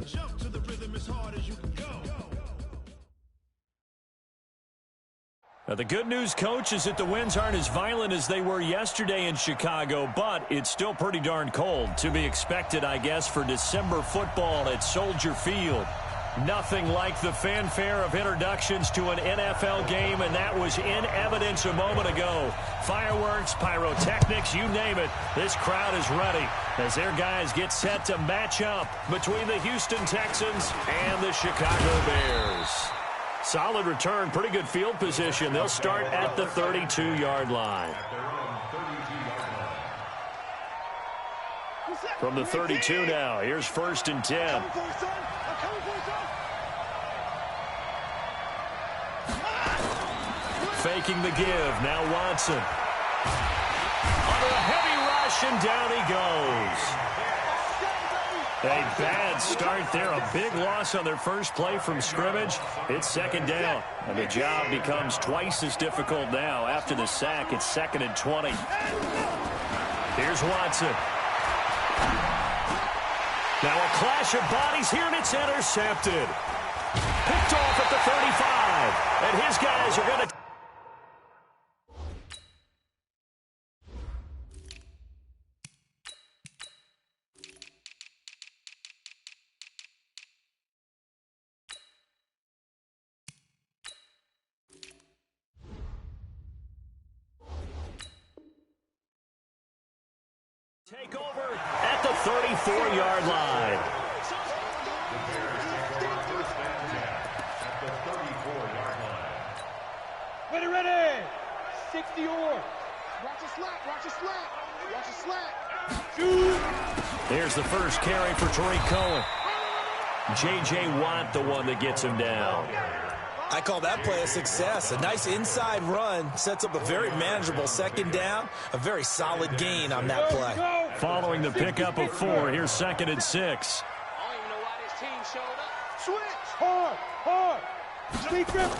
Jump to the rhythm as hard as you can go. Now, the good news, Coach, is that the winds aren't as violent as they were yesterday in Chicago, but it's still pretty darn cold. To be expected, I guess, for December football at Soldier Field. Nothing like the fanfare of introductions to an NFL game, and that was in evidence a moment ago. Fireworks, pyrotechnics, you name it. This crowd is ready as their guys get set to match up between the Houston Texans and the Chicago Bears. Solid return, pretty good field position. They'll start at the 32-yard line. From the 32 now, here's 1st and 10. Faking the give, now Watson. Under a heavy rush, and down he goes. A bad start there, a big loss on their first play from scrimmage. It's 2nd down, and the job becomes twice as difficult now. After the sack, it's 2nd and 20. Here's Watson. Now a clash of bodies here, and it's intercepted. Picked off at the 35, and his guys are going to... take over at the 34-yard line. Ready. 60 or. Watch a slack, watch a slack, watch a slack. Shoot. There's the first carry for Tariq Cohen. J.J. Watt, the one that gets him down. I call that play a success. A nice inside run sets up a very manageable 2nd down. A very solid gain on that play. Following the pickup of 4, here's 2nd and 6. I don't even know why this team showed up. Switch. Hard. Speed grip.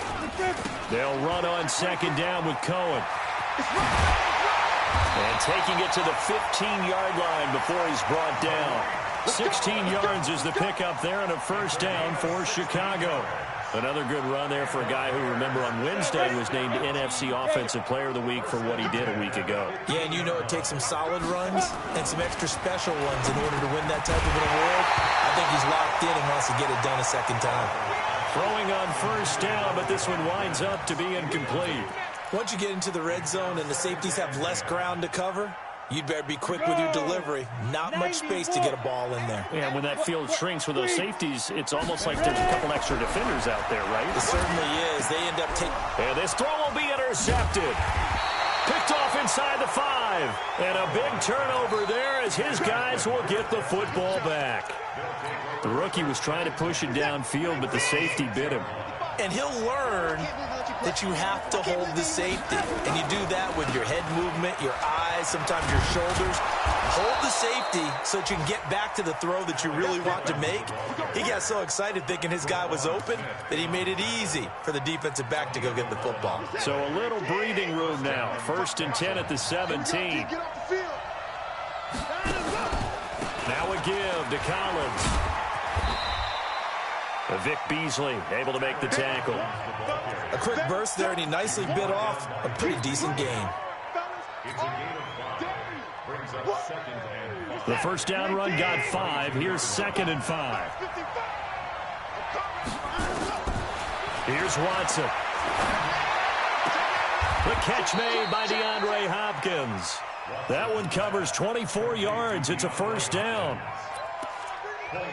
They'll run on 2nd down with Cohen. And taking it to the 15-yard line before he's brought down. 16 yards is the pickup there, and a 1st down for Chicago. Another good run there for a guy who, remember, on Wednesday was named NFC Offensive Player of the Week for what he did a week ago. Yeah, and you know it takes some solid runs and some extra special ones in order to win that type of an award. I think he's locked in and wants to get it done a 2nd time. Throwing on 1st down, but this one winds up to be incomplete. Once you get into the red zone and the safeties have less ground to cover, you'd better be quick with your delivery. Not much space to get a ball in there. Yeah, when that field shrinks with those safeties, it's almost like there's a couple extra defenders out there, right? It certainly is. They end up taking... And this throw will be intercepted. Picked off inside the 5. And a big turnover there as his guys will get the football back. The rookie was trying to push it downfield, but the safety bit him. And he'll learn that you have to hold the safety. And you do that with your head movement, your eyes, sometimes your shoulders. Hold the safety so that you can get back to the throw that you really want to make. He got so excited thinking his guy was open that he made it easy for the defensive back to go get the football. So a little breathing room now. 1st and 10 at the 17. Now a give to Collins. Vic Beasley able to make the tackle. A quick burst there, and he nicely bit off a pretty decent gain. The 1st down run got 5. Here's 2nd and 5. Here's Watson. The catch made by DeAndre Hopkins. That one covers 24 yards. It's a 1st down.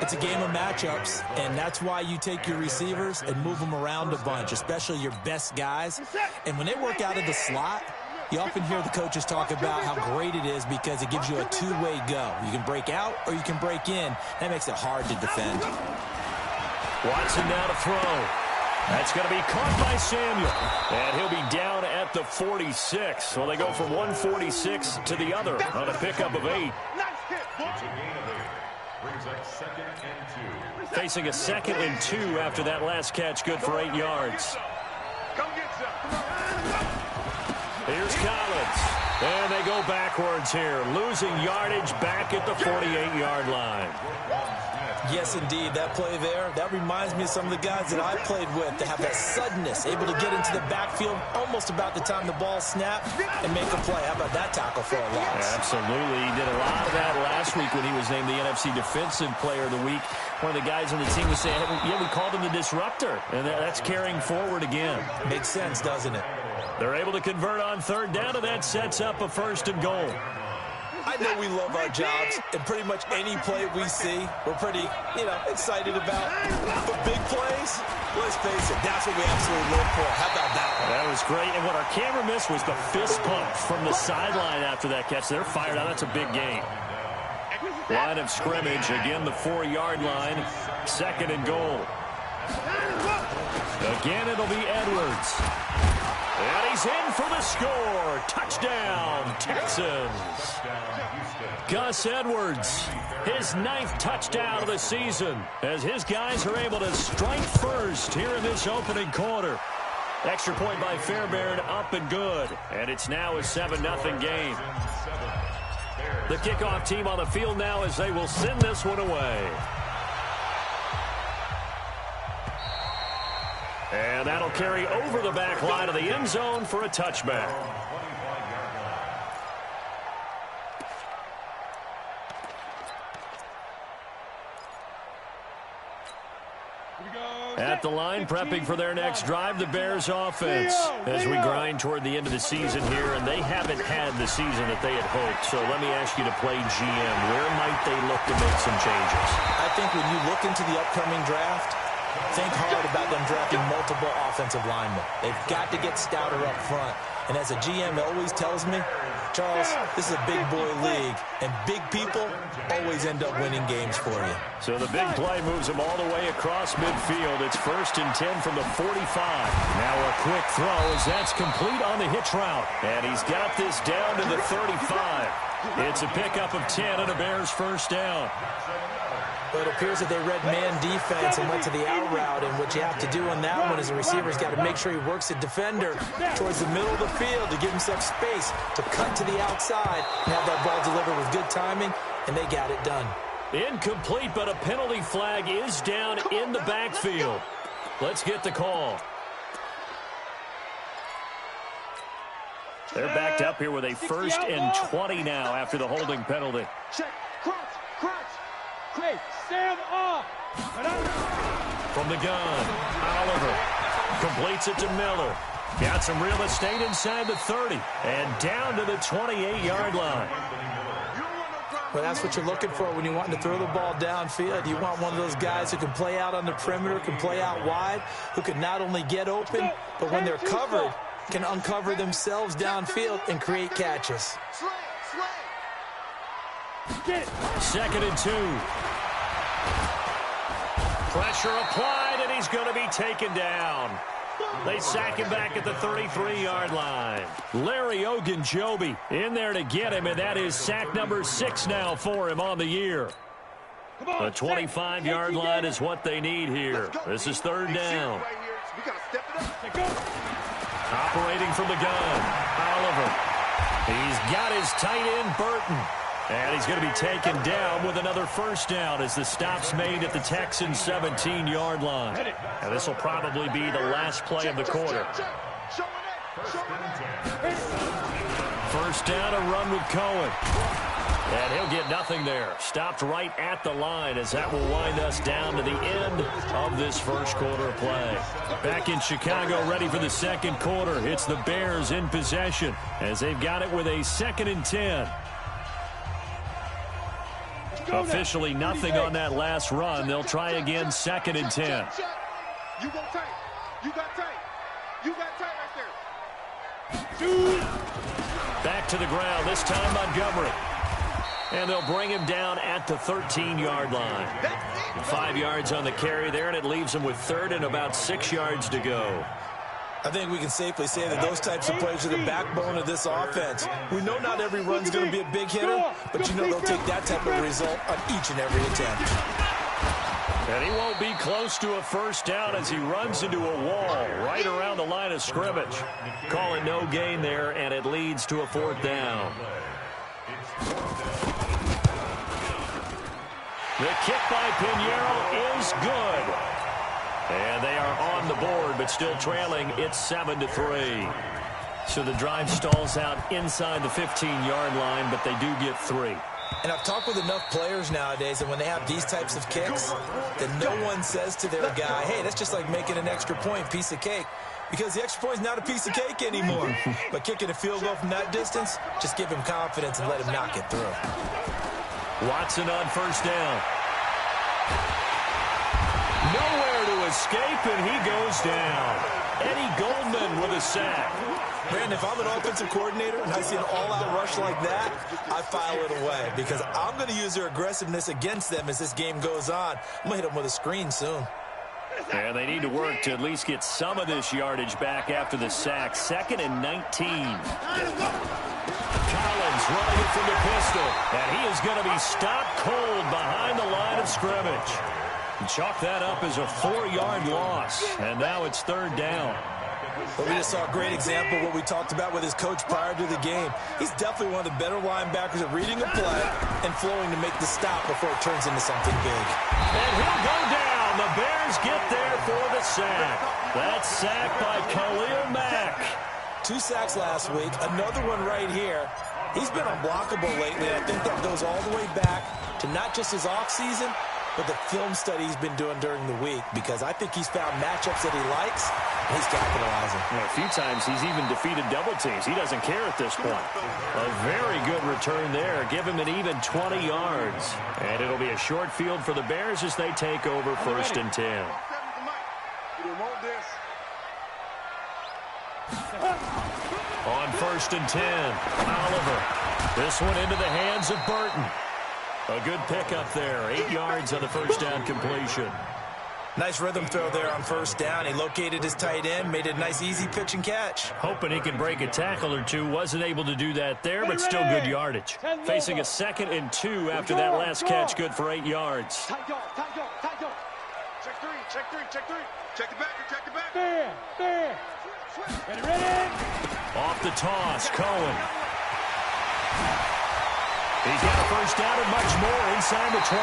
It's a game of matchups, and that's why you take your receivers and move them around a bunch, especially your best guys. And when they work out of the slot, you often hear the coaches talk about how great it is because it gives you a two-way go. You can break out or you can break in. That makes it hard to defend. Watson now to throw. That's going to be caught by Samuel. And he'll be down at the 46. So they go from 146 to the other on a pickup of 8. Facing a 2nd and 2 after that last catch, good for 8 yards. Here's Collins. And they go backwards here, losing yardage back at the 48-yard line. Yes, indeed. That play there, that reminds me of some of the guys that I played with that have that suddenness, able to get into the backfield almost about the time the ball snapped and make a play. How about that tackle for a loss? Absolutely. He did a lot of that last week when he was named the NFC Defensive Player of the Week. One of the guys on the team was saying, yeah, we called him the disruptor, and that's carrying forward again. Makes sense, doesn't it? They're able to convert on third down, and that sets up a 1st and goal. I know we love our jobs, and pretty much any play we see, we're pretty, excited about. But big plays, let's face it, that's what we absolutely live for. How about that one? That was great, and what our camera missed was the fist pump from the sideline after that catch. They're fired out. That's a big gain. Line of scrimmage, again the 4-yard line, 2nd and goal. Again, it'll be Edwards. And he's in for the score. Touchdown, Texans. Gus Edwards, his 9th touchdown of the season, as his guys are able to strike first here in this opening quarter. Extra point by Fairbairn, up and good. And it's now a 7-0 game. The kickoff team on the field now as they will send this one away. And that'll carry over the back line of the end zone for a touchback. At the line, prepping for their next drive, the Bears offense. As we grind toward the end of the season here, and they haven't had the season that they had hoped. So let me ask you to play GM. Where might they look to make some changes? I think when you look into the upcoming draft, think hard about them drafting multiple offensive linemen. They've got to get stouter up front. And as a GM always tells me, Charles, this is a big boy league, and big people always end up winning games for you. So the big play moves them all the way across midfield. It's 1st and 10 from the 45. Now a quick throw as that's complete on the hitch route. And he's got this down to the 35. It's a pickup of 10 and a Bears 1st down. But it appears that they read man defense and went to the out route, and what you have to do on that one is the receiver's got to make sure he works the defender towards the middle of the field to give himself space to cut to the outside and have that ball delivered with good timing, and they got it done. Incomplete, but a penalty flag is down in the backfield. Let's get the call. They're backed up here with a 1st and 20 now after the holding penalty. Check, crunch. Great, stand up. From the gun, Oliver completes it to Miller. Got some real estate inside the 30 and down to the 28-yard line. Well, that's what you're looking for when you want to throw the ball downfield. You want one of those guys who can play out on the perimeter, can play out wide, who can not only get open, but when they're covered, can uncover themselves downfield and create catches. 2nd and 2. Pressure applied, and he's going to be taken down. They sack him back at the 33-yard line. Larry Ogunjobi in there to get him, and that is sack number 6 now for him on the year. The 25-yard line is what they need here. This is 3rd down. Operating from the gun, Oliver. He's got his tight end, Burton. And he's going to be taken down with another 1st down as the stop's made at the Texans' 17-yard line. And this will probably be the last play of the quarter. 1st down, a run with Cohen. And he'll get nothing there. Stopped right at the line as that will wind us down to the end of this 1st quarter of play. Back in Chicago, ready for the 2nd quarter. It's the Bears in possession as they've got it with a 2nd and 10. Officially nothing on that last run. They'll try again, 2nd and 10. You go tight. You got tight. You got tight right there. Back to the ground, this time Montgomery. And they'll bring him down at the 13-yard line. 5 yards on the carry there, and it leaves him with 3rd and about 6 yards to go. I think we can safely say that those types of plays are the backbone of this offense. We know not every run's going to be a big hitter, but you know they'll take that type of result on each and every attempt. And he won't be close to a 1st down as he runs into a wall right around the line of scrimmage. Calling no gain there, and it leads to a 4th down. The kick by Pinheiro is good. And they are on the board, but still trailing. It's 7-3. So the drive stalls out inside the 15-yard line, but they do get 3. And I've talked with enough players nowadays that when they have these types of kicks, that no one says to their guy, hey, that's just like making an extra point, piece of cake. Because the extra point is not a piece of cake anymore. But kicking a field goal from that distance, just give him confidence and let him knock it through. Watson on first down. Nowhere to escape, and he goes down. Eddie Goldman with a sack. Man, if I'm an offensive coordinator and I see an all-out rush like that, I file it away because I'm going to use their aggressiveness against them as this game goes on. I'm going to hit them with a screen soon. And they need to work to at least get some of this yardage back after the sack. 2nd and 19. Collins running it from the pistol, and he is going to be stopped cold behind the line of scrimmage. Chalk that up as a 4-yard loss, and now it's 3rd down. Well, we just saw a great example of what we talked about with his coach prior to the game. He's definitely one of the better linebackers at reading a play and flowing to make the stop before it turns into something big. And he'll go down. The Bears get there for the sack. That sack by Khalil Mack. 2 sacks last week, another one right here. He's been unblockable lately, and I think that goes all the way back to not just his offseason, but the film study he's been doing during the week, because I think he's found matchups that he likes, and he's capitalizing. Yeah, a few times he's even defeated double teams. He doesn't care at this point. A very good return there. Give him an even 20 yards. And it'll be a short field for the Bears as they take over 1st and 10. On 1st and 10, Oliver. This one into the hands of Burton. A good pickup there. 8 yards on the first down completion. Nice rhythm throw there on first down. He located his tight end, made it a nice easy pitch and catch. Hoping he can break a tackle or two. Wasn't able to do that there, but still good yardage. Facing a 2nd and 2 after that last catch. Good for 8 yards. Tight dog, tight dog, tight dog. Check 3, check 3, check 3. Check the back, check the back. There. Ready. Off the toss, Cohen. He's got a first down and much more inside the 20.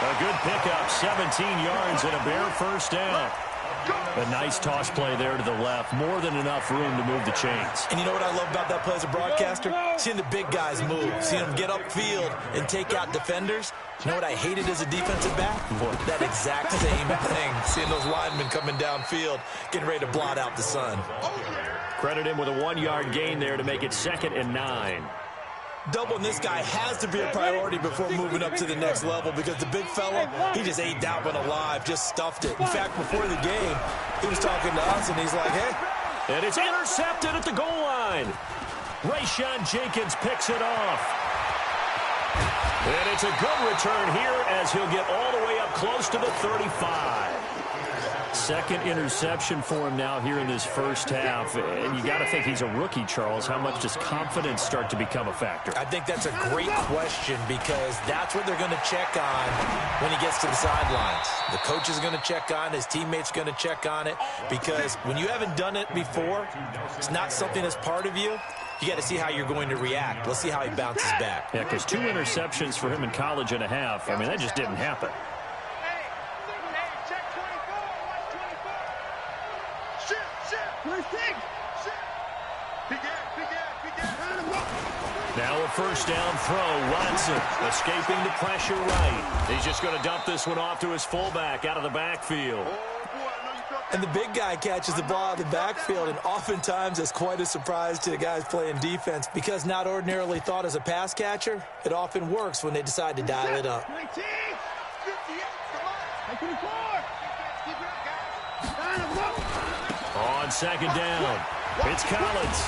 A good pickup, 17 yards and a Bear first down. A nice toss play there to the left. More than enough room to move the chains. And you know what I love about that play as a broadcaster? Seeing the big guys move. Seeing them get upfield and take out defenders. You know what I hated as a defensive back? That exact same thing. Seeing those linemen coming downfield, getting ready to blot out the sun. Credit him with a 1-yard gain there to make it 2nd and 9. Doubling this guy has to be a priority before moving up to the next level, because the big fella, he just ate that one alive, just stuffed it. In fact, before the game, he was talking to us, and he's like, hey. And it's intercepted at the goal line. Rayshawn Jenkins picks it off. And it's a good return here as he'll get all the way up close to the 35. 2nd interception for him now here in this first half. And you got to think he's a rookie, Charles. How much does confidence start to become a factor? I think that's a great question, because that's what they're going to check on when he gets to the sidelines. The coach is going to check on, his teammates are going to check on it, because when you haven't done it before, it's not something that's part of you. You got to see how you're going to react. Let's see how he bounces back. Yeah, because 2 interceptions for him in college and a half. I mean, that just didn't happen. Now a first down throw. Watson escaping the pressure right. He's just going to dump this one off to his fullback out of the backfield. And the big guy catches the ball out of the backfield, and oftentimes it's quite a surprise to the guys playing defense, because not ordinarily thought as a pass catcher, it often works when they decide to dial it up. 19, 58, On 2nd down, it's Collins.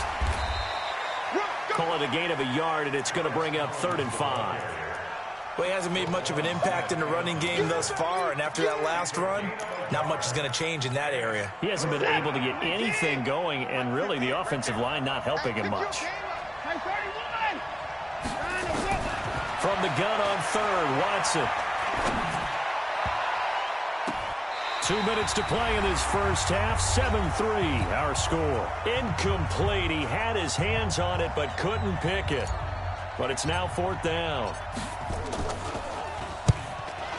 Call it a gain of a yard, and it's going to bring up 3rd and 5. Well, he hasn't made much of an impact in the running game thus far, and after that last run, not much is going to change in that area. He hasn't been able to get anything going, and really the offensive line not helping him much. From the gun on 3rd, Watson. 2 minutes to play in this first half. 7-3, our score. Incomplete. He had his hands on it, but couldn't pick it. But it's now 4th down.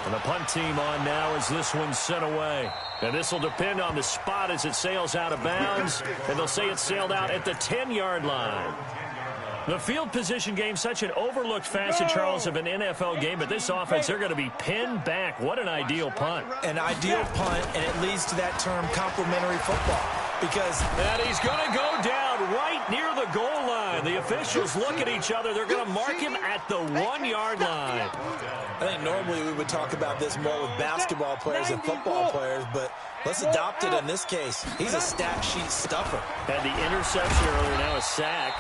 And the punt team on now as this one's sent away. And this will depend on the spot as it sails out of bounds. And they'll say it sailed out at the 10-yard line. The field position game, such an overlooked facet, Charles, of an NFL game. But this offense, they're going to be pinned back. What an ideal punt. An ideal punt, and it leads to that term complementary football. Because and he's going to go down right near the goal line. The officials look at each other. They're going to mark him at the 1-yard line. I think normally we would talk about this more with basketball players and football players, but let's adopt it in this case. He's a stat sheet stuffer. Had the interception earlier, now a sack.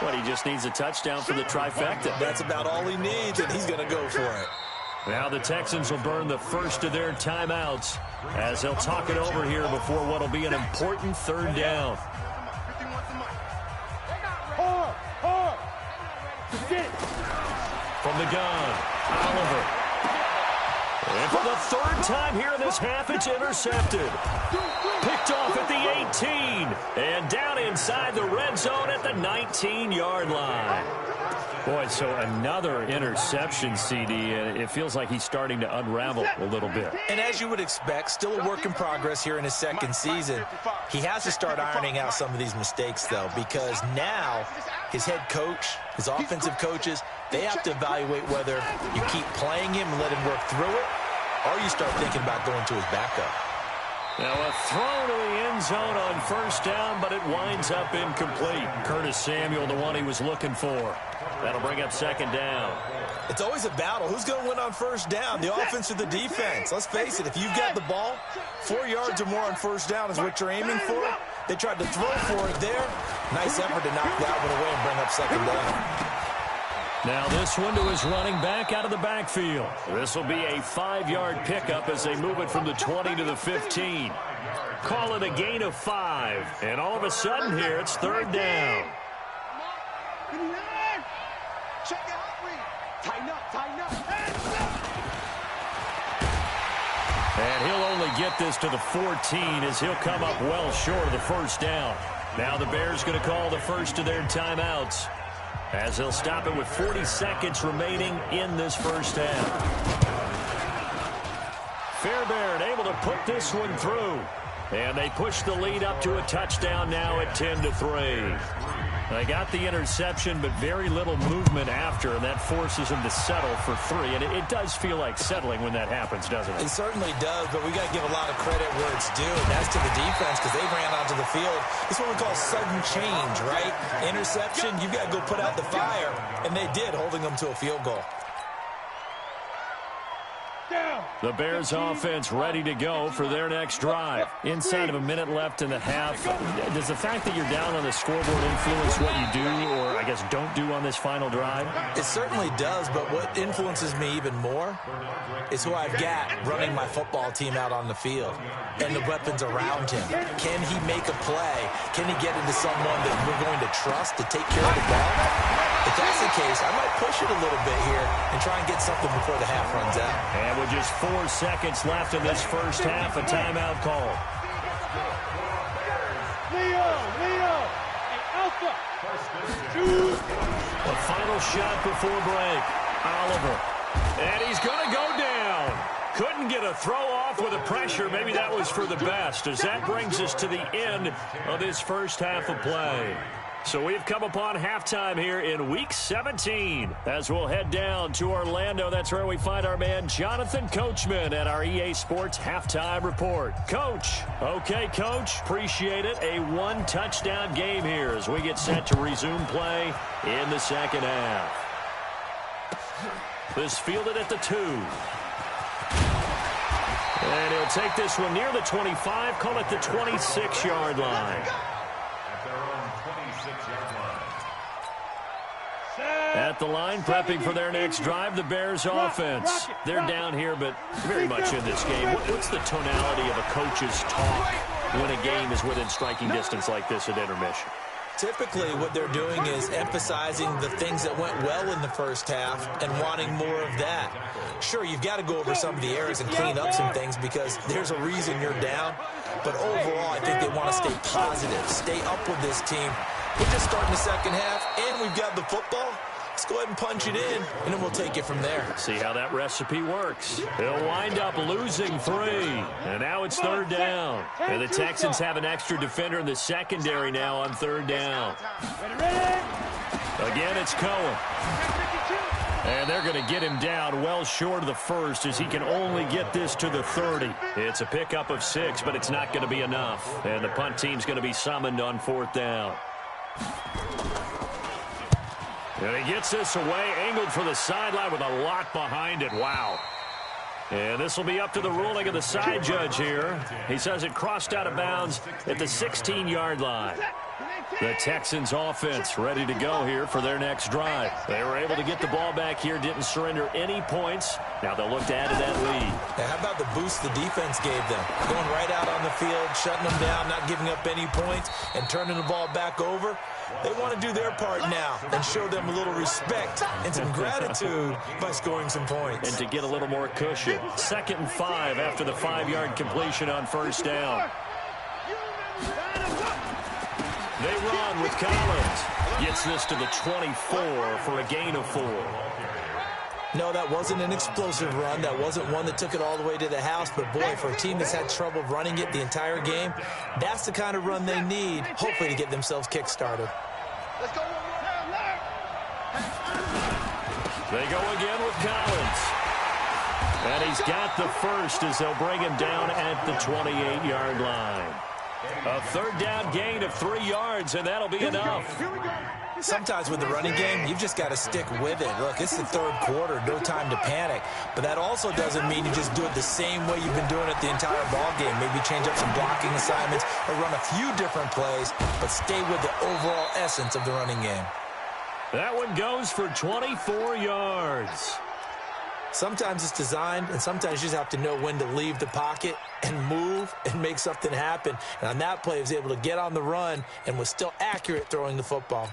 But he just needs a touchdown for the trifecta. That's about all he needs, and he's going to go for it. Now the Texans will burn the first of their timeouts as they'll talk it over here before what will be an important third down. From the gun, Oliver. And for the third time here in this half, it's intercepted. Picked off at the 18. And down inside the red zone at the 19-yard line. Boy, so another interception, CD, and it feels like he's starting to unravel a little bit. And as you would expect, still a work in progress here in his second season. He has to start ironing out some of these mistakes, though, because now his head coach, his offensive coaches, they have to evaluate whether you keep playing him and let him work through it, or you start thinking about going to his backup. Now a throw to the end zone on first down, but it winds up incomplete. Curtis Samuel, the one he was looking for. That'll bring up second down. It's always a battle. Who's going to win on first down, the offense or the defense? Let's face it, if you've got the ball, 4 yards or more on first down is what you're aiming for. They tried to throw for it there. Nice effort to knock that one away and bring up second down. Now this one to his running back out of the backfield. This will be a 5-yard pickup as they move it from the 20 to the 15. Call it a gain of 5. And all of a sudden here, it's third down. Check it out, tighten up. And he'll only get this to the 14 as he'll come up well short of the first down. Now the Bears going to call the first of their timeouts as they'll stop it with 40 seconds remaining in this first half. Fairbairn able to put this one through. And they push the lead up to a touchdown now at 10-3. They got the interception, but very little movement after, and that forces them to settle for 3. And it does feel like settling when that happens, doesn't it? It certainly does, but we got to give a lot of credit where it's due, and that's to the defense because they ran onto the field. It's what we call sudden change, right? Interception, you got to go put out the fire, and they did, holding them to a field goal. The Bears offense ready to go for their next drive. Inside of a minute left in the half, does the fact that you're down on the scoreboard influence what you do or, I guess, don't do on this final drive? It certainly does, but what influences me even more is who I've got running my football team out on the field and the weapons around him. Can he make a play? Can he get into someone that we're going to trust to take care of the ball? If that's the case, I might push it a little bit here and try and get something before the half runs out. And with just 4 seconds left in this first half, a timeout call. Leo, Alpha. The final shot before break. Oliver. And he's going to go down. Couldn't get a throw off with the pressure. Maybe that was for the best, as that brings us to the end of this first half of play. So we've come upon halftime here in Week 17 as we'll head down to Orlando. That's where we find our man Jonathan Coachman at our EA Sports Halftime Report. Coach. Okay, Coach. Appreciate it. A 1-touchdown game here as we get set to resume play in the second half. This fielded at the 2. And he'll take this one near the 25, call it the 26-yard line. At the line, prepping for their next drive, the Bears offense. They're down here, but very much in this game. What's the tonality of a coach's talk when a game is within striking distance like this at intermission? Typically, what they're doing is emphasizing the things that went well in the first half and wanting more of that. Sure, you've got to go over some of the errors and clean up some things because there's a reason you're down. But overall, I think they want to stay positive, stay up with this team. We're just starting the second half, and we've got the football. let's go ahead and punch it in, and then we'll take it from there. See how that recipe works. He'll wind up losing 3. And now it's 3rd down. And the Texans have an extra defender in the secondary now on 3rd down. Again, it's Cohen. And they're going to get him down well short of the first as he can only get this to the 30. It's a pickup of 6, but it's not going to be enough. And the punt team's going to be summoned on 4th down. And he gets this away, angled for the sideline with a lot behind it. Wow. And this will be up to the ruling of the side judge here. He says it crossed out of bounds at the 16-yard line. The Texans offense ready to go here for their next drive. They were able to get the ball back here, didn't surrender any points. Now they'll look to add to that lead. Now, how about the boost the defense gave them? Going right out on the field, shutting them down, not giving up any points, and turning the ball back over. They want to do their part now and show them a little respect and some gratitude by scoring some points. And to get a little more cushion. 2nd and 5 after the 5-yard completion on 1st down. They run with Collins. Gets this to the 24 for a gain of 4. No, that wasn't an explosive run. That wasn't one that took it all the way to the house. But, boy, for a team that's had trouble running it the entire game, that's the kind of run they need, hopefully, to get themselves kick-started. Let's go one more. They go again with Collins. And he's got the first as they'll bring him down at the 28-yard line. A 3rd down gain of 3 yards, and that'll be enough. Sometimes with the running game, you've just got to stick with it. Look, it's the 3rd quarter, no time to panic. But that also doesn't mean you just do it the same way you've been doing it the entire ball game. Maybe change up some blocking assignments or run a few different plays, but stay with the overall essence of the running game. That one goes for 24 yards. Sometimes it's designed, and sometimes you just have to know when to leave the pocket and move and make something happen. And on that play, he was able to get on the run and was still accurate throwing the football.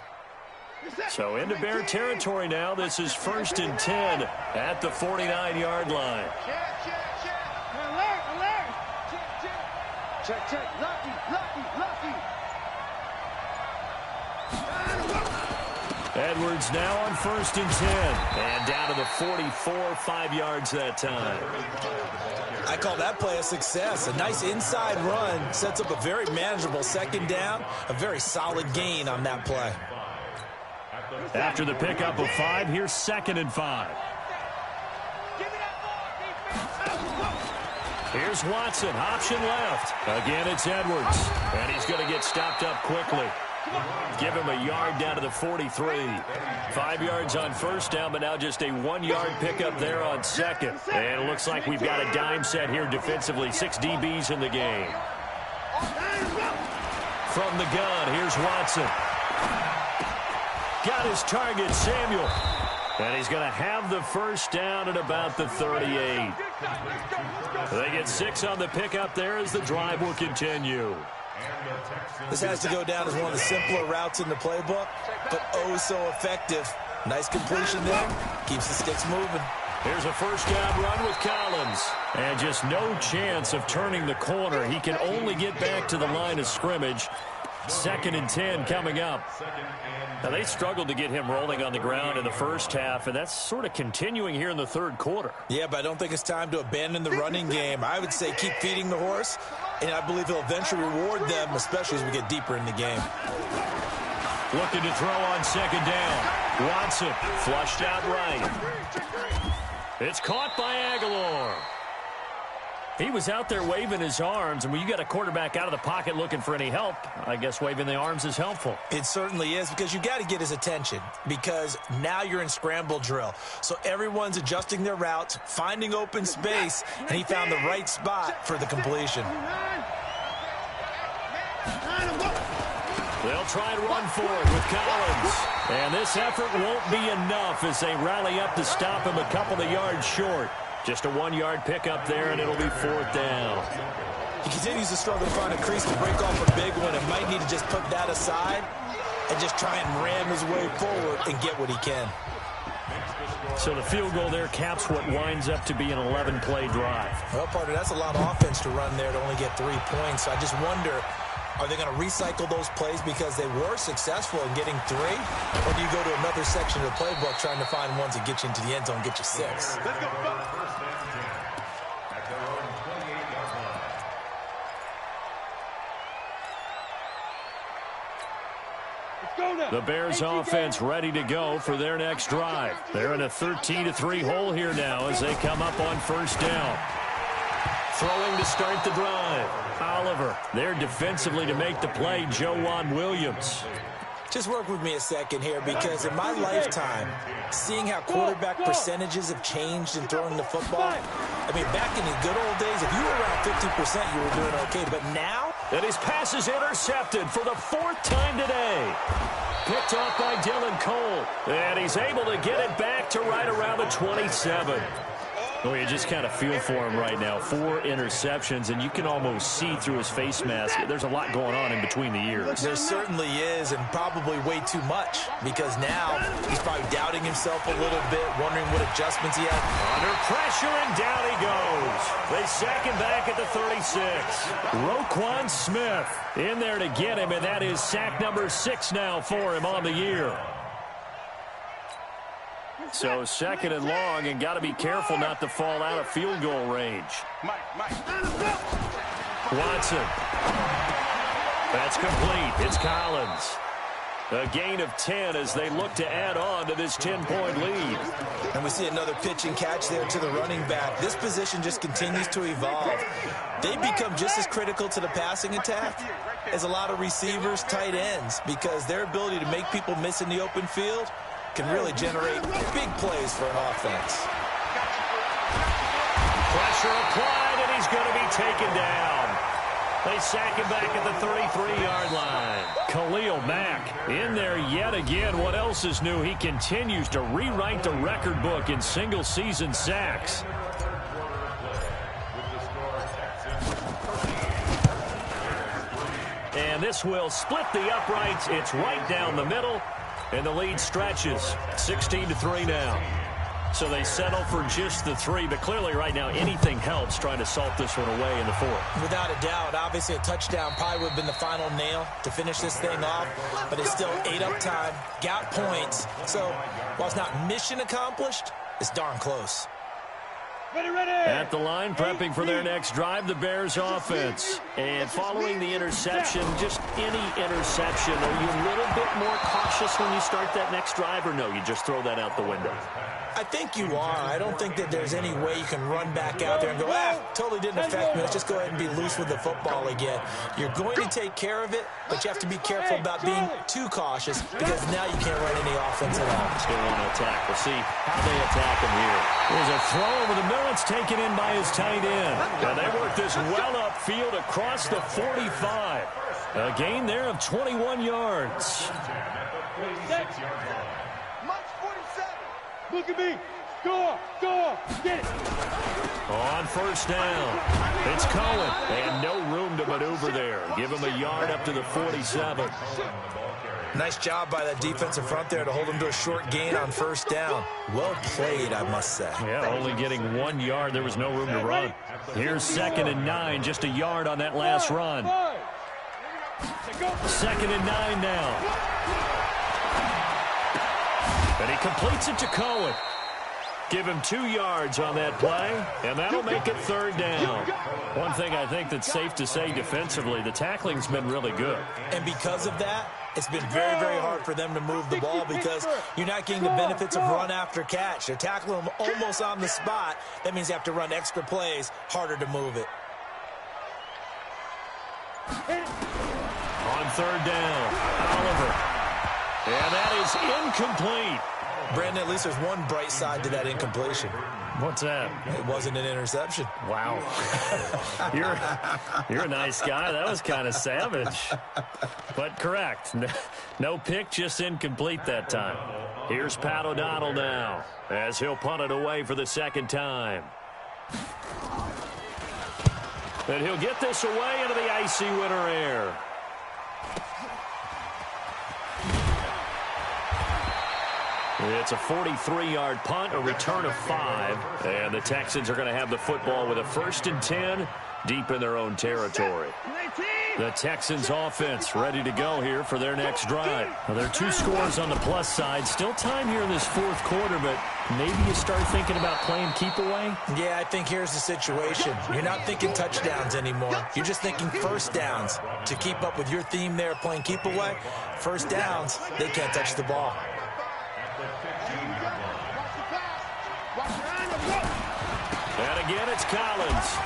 So into Bear territory now. This is 1st and 10 at the 49-yard line. Check. Lucky. Edwards now on 1st and 10. And down to the 44, 5 yards that time. I call that play a success. A nice inside run sets up a very manageable 2nd down. A very solid gain on that play. After the pickup of 5, here's 2nd and 5. Here's Watson, option left. Again, it's Edwards. And he's going to get stopped up quickly. Give him a yard down to the 43. 5 yards on 1st down, but now just a 1-yard pickup there on 2nd. And it looks like we've got a dime set here defensively. 6 DBs in the game. From the gun, here's Watson. Got his target, Samuel. And he's going to have the 1st down at about the 38. They get 6 on the pickup there as the drive will continue. This has to go down as one of the simpler routes in the playbook, but oh so effective. Nice completion there. Keeps the sticks moving. Here's a 1st down run with Collins. And just no chance of turning the corner. He can only get back to the line of scrimmage. 2nd and 10 coming up. Now, they struggled to get him rolling on the ground in the 1st half, and that's sort of continuing here in the 3rd quarter. Yeah, but I don't think it's time to abandon the running game. I would say keep feeding the horse, and I believe he'll eventually reward them, especially as we get deeper in the game. Looking to throw on 2nd down. Watson flushed out right. It's caught by Aguilar. He was out there waving his arms, and when you got a quarterback out of the pocket looking for any help, I guess waving the arms is helpful. It certainly is, because you got to get his attention, because now you're in scramble drill. So everyone's adjusting their routes, finding open space, and he found the right spot for the completion. They'll try and run for it with Collins. And this effort won't be enough as they rally up to stop him a couple of yards short. Just a 1-yard pickup there, and it'll be 4th down. He continues to struggle to find a crease to break off a big one and might need to just put that aside and just try and ram his way forward and get what he can. So the field goal there caps what winds up to be an 11-play drive. Well, partner, that's a lot of offense to run there to only get 3 points. So I just wonder Are they going to recycle those plays because they were successful in getting 3? Or do you go to another section of the playbook trying to find ones that get you into the end zone and get you 6? Let's go. The Bears offense ready to go for their next drive. They're in a 13-3 hole here now as they come up on first down. Throwing to start the drive. Oliver there defensively to make the play, Joejuan Williams. Just work with me a second here, because in my lifetime, seeing how quarterback percentages have changed in throwing the football, I mean, back in the good old days, if you were around 50%, you were doing okay. But now? And his pass is intercepted for the 4th time today. Picked off by Dylan Cole. And he's able to get it back to right around the 27. Oh, you just kind of feel for him right now. 4 interceptions, and you can almost see through his face mask. There's a lot going on in between the ears. There certainly is, and probably way too much, because now he's probably doubting himself a little bit, wondering what adjustments he had. Under pressure, and down he goes. They sack him back at the 36. Roquan Smith in there to get him, and that is sack number 6 now for him on the year. So 2nd and long, and got to be careful not to fall out of field goal range. Watson. That's complete. It's Collins. A gain of 10 as they look to add on to this 10-point lead. And we see another pitch and catch there to the running back. This position just continues to evolve. They become just as critical to the passing attack as a lot of receivers, tight ends, because their ability to make people miss in the open field can really generate big plays for an offense. Pressure applied, and he's going to be taken down. They sack him back at the 33-yard line. Khalil Mack in there yet again. What else is new? He continues to rewrite the record book in single-season sacks. And this will split the uprights. It's right down the middle. And the lead stretches 16-3 now. So they settle for just the 3, but clearly right now anything helps trying to salt this one away in the 4th. Without a doubt, obviously a touchdown probably would have been the final nail to finish this thing off, but it's still 8 up time, got points. So while it's not mission accomplished, it's darn close. At the line, prepping for their next drive, the Bears offense. And following the interception, just any interception, are you a little bit more cautious when you start that next drive, or no, you just throw that out the window? I think you are. I don't think that there's any way you can run back out there and go, totally didn't affect me. Let's just go ahead and be loose with the football again. You're going to take care of it, but you have to be careful about being too cautious, because now you can't run any offense at all. Still want to attack. We'll see how they attack him here. There's a throw over the middle. It's taken in by his tight end. And they work this well upfield across the 45. A gain there of 21 yards. Look at me. Go, get it. On first down, it's Cohen. And no room to maneuver there. Give him a yard up to the 47. Nice job by that defensive front there to hold him to a short gain on first down. Well played, I must say. Yeah, only getting 1 yard. There was no room to run. Here's 2nd and 9, just a yard on that last run. 2nd and 9 now. And he completes it to Cohen. Give him 2 yards on that play, and that'll make it 3rd down. One thing I think that's safe to say defensively, the tackling's been really good. And because of that, it's been very, very hard for them to move the ball, because you're not getting the benefits of run after catch. They're tackling them almost on the spot. That means you have to run extra plays, harder to move it. On 3rd down, Oliver. And that is incomplete. Brandon, at least there's one bright side to that incompletion. What's that? It wasn't an interception. Wow. You're a nice guy. That was kind of savage. But correct. No pick, just incomplete that time. Here's Pat O'Donnell now as he'll punt it away for the 2nd time. And he'll get this away into the icy winter air. It's a 43-yard punt, a return of 5. And the Texans are going to have the football with a 1st and 10 deep in their own territory. The Texans offense ready to go here for their next drive. Well, there are 2 scores on the plus side. Still time here in this 4th quarter, but maybe you start thinking about playing keep away? Yeah, I think here's the situation. You're not thinking touchdowns anymore. You're just thinking first downs. To keep up with your theme there, playing keep away, first downs, they can't touch the ball. And again, it's Collins.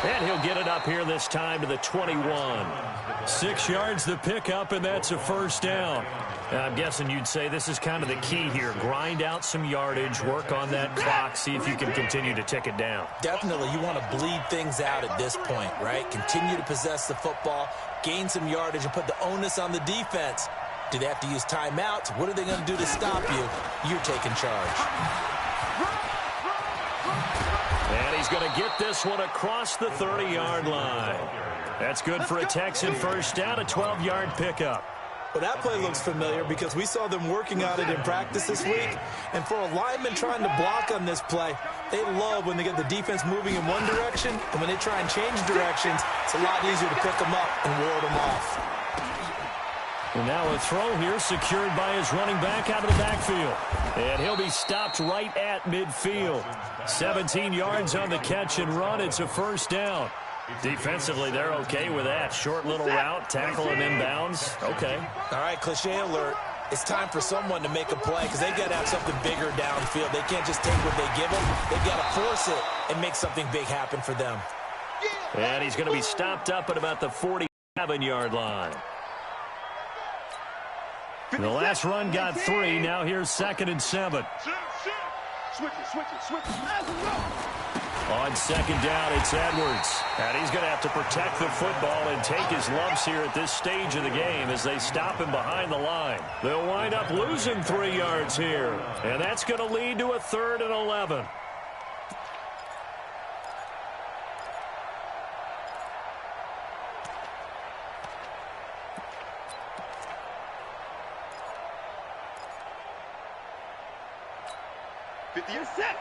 And he'll get it up here this time to the 21. 6 yards the pickup, and that's a first down. I'm guessing you'd say this is kind of the key here. Grind out some yardage, work on that clock, see if you can continue to tick it down. Definitely, you want to bleed things out at this point, right? Continue to possess the football, gain some yardage, and put the onus on the defense. Do they have to use timeouts? What are they going to do to stop you? You're taking charge. And he's going to get this one across the 30-yard line. That's good for a Texan first down, a 12-yard pickup. Well, that play looks familiar because we saw them working on it in practice this week. And for a lineman trying to block on this play, they love when they get the defense moving in one direction. And when they try and change directions, it's a lot easier to pick them up and ward them off. And now a throw here secured by his running back out of the backfield. And he'll be stopped right at midfield. 17 yards on the catch and run. It's a first down. Defensively, they're okay with that. Short little route, tackle and inbounds. Okay. All right, cliche alert. It's time for someone to make a play because they've got to have something bigger downfield. They can't just take what they give them. They've got to force it and make something big happen for them. And he's going to be stopped up at about the 47-yard line. The last run got 3. Now here's 2nd and 7. Switch it. On second down, it's Edwards. And he's going to have to protect the football and take his lumps here at this stage of the game as they stop him behind the line. They'll wind up losing 3 yards here. And that's going to lead to a 3rd and 11. You're set.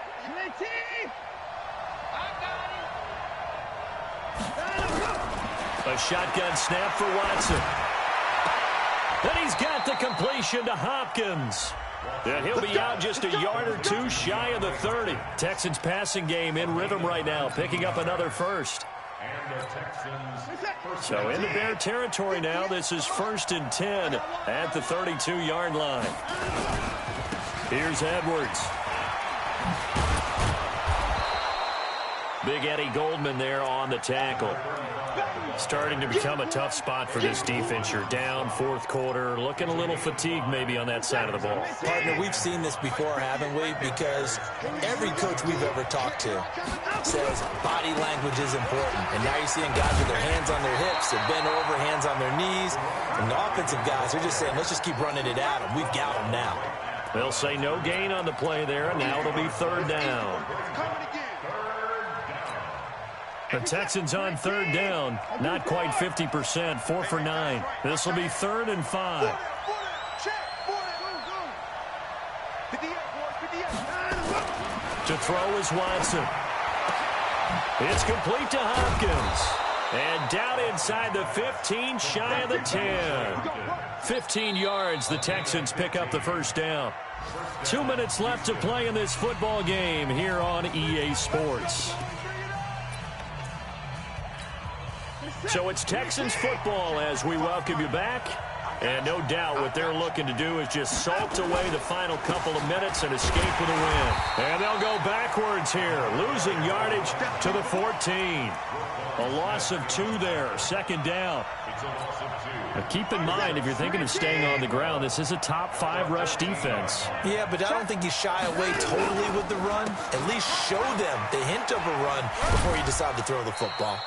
A shotgun snap for Watson. Then he's got the completion to Hopkins. And he'll be out just a yard or 2 shy of the 30. Texans passing game in rhythm right now, picking up another first. So into Bear territory now. This is 1st and 10 at the 32-yard line. Here's Edwards. Big Eddie Goldman there on the tackle. Starting to become a tough spot for this defense. You're down 4th quarter, looking a little fatigued maybe on that side of the ball. Partner, we've seen this before, haven't we? Because every coach we've ever talked to says body language is important. And now you're seeing guys with their hands on their hips, they're bent over, hands on their knees. And the offensive guys, they're just saying, let's just keep running it at them. We've got them now. They'll say no gain on the play there, and now it'll be 3rd down. The Texans on 3rd down, not quite 50%, 4 for 9. This will be 3rd and 5. To throw is Watson. It's complete to Hopkins. And down inside the 15, shy of the 10. 15 yards, the Texans pick up the first down. 2 minutes left to play in this football game here on EA Sports. So it's Texans football as we welcome you back. And no doubt what they're looking to do is just salt away the final couple of minutes and escape with a win. And they'll go backwards here, losing yardage to the 14. A loss of 2 there, 2nd down. Now keep in mind, if you're thinking of staying on the ground, this is a top 5 rush defense. Yeah, but I don't think you shy away totally with the run. At least show them the hint of a run before you decide to throw the football.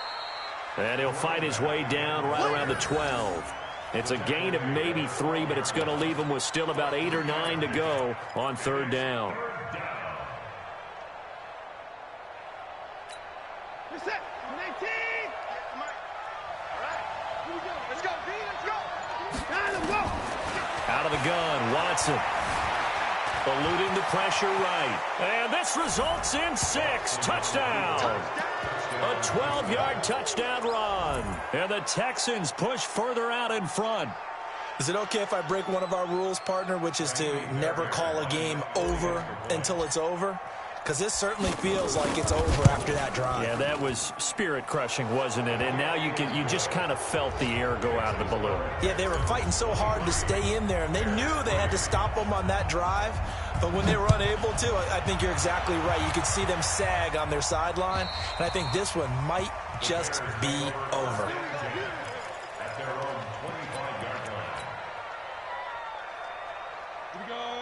And he'll fight his way down right around the 12. It's a gain of maybe 3, but it's going to leave him with still about 8 or 9 to go on 3rd down. You're set. 19. All right. Here we go. Let's go, B. Let's go. Let's go. Out of the gun, Watson. eluding the pressure right. And this results in 6. Touchdown. A 12-yard touchdown run. And the Texans push further out in front. Is it okay if I break one of our rules, partner, which is to never call a game over until it's over? Because this certainly feels like it's over after that drive. Yeah, that was spirit-crushing, wasn't it? And now you just kind of felt the air go out of the balloon. Yeah, they were fighting so hard to stay in there, and they knew they had to stop them on that drive. But when they were unable to, I think you're exactly right. You could see them sag on their sideline, and I think this one might just be over.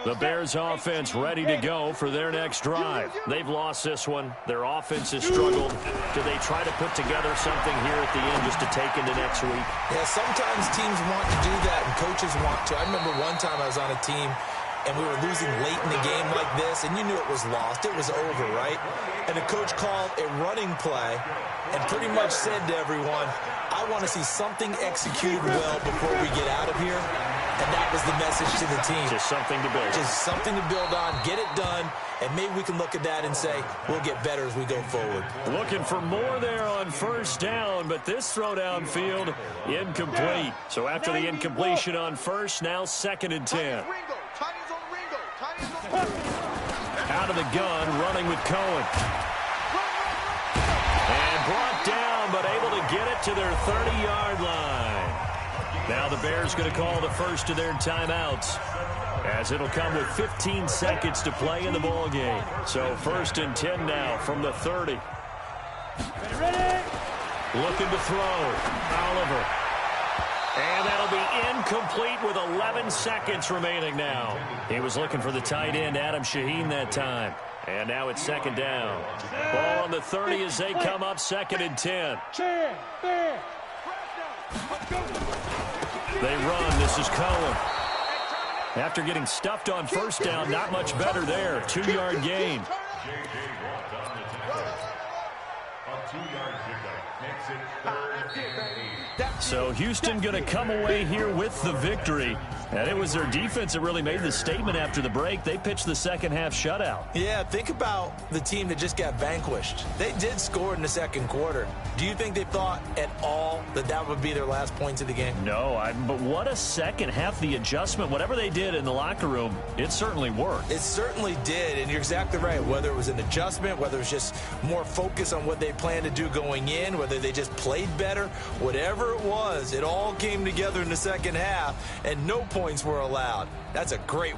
The Bears offense ready to go for their next drive. They've lost this one. Their offense has struggled. Do they try to put together something here at the end just to take into next week? Yeah, sometimes teams want to do that and coaches want to. I remember one time I was on a team and we were losing late in the game like this, and you knew it was lost. It was over, right? And the coach called a running play and pretty much said to everyone, I want to see something executed well before we get out of here. And that was the message to the team. Just something to build. Just something to build on, get it done, and maybe we can look at that and say, we'll get better as we go forward. Looking for more there on first down, but this throw downfield, incomplete. So after the incompletion on first, now 2nd and 10. Out of the gun, running with Cohen. And brought down, but able to get it to their 30-yard line. Now the Bears going to call the first of their timeouts, as it'll come with 15 seconds to play in the ball game. So 1st and 10 now from the 30. Looking to throw. Oliver. And that'll be incomplete with 11 seconds remaining now. He was looking for the tight end, Adam Shaheen, that time. And now it's 2nd down. Ball on the 30 as they come up 2nd and 10. They run. This is Cohen. After getting stuffed on first down, not much better there. 2-yard gain. So Houston going to come away here with the victory. And it was their defense that really made the statement after the break. They pitched the second-half shutout. Yeah, think about the team that just got vanquished. They did score in the second quarter. Do you think they thought at all that that would be their last points of the game? No, but what a second half. The adjustment, whatever they did in the locker room, it certainly worked. It certainly did, and you're exactly right. Whether it was an adjustment, whether it was just more focus on what they planned to do going in, whether they just played better, whatever it was, it all came together in the second half, and no points were allowed. That's a great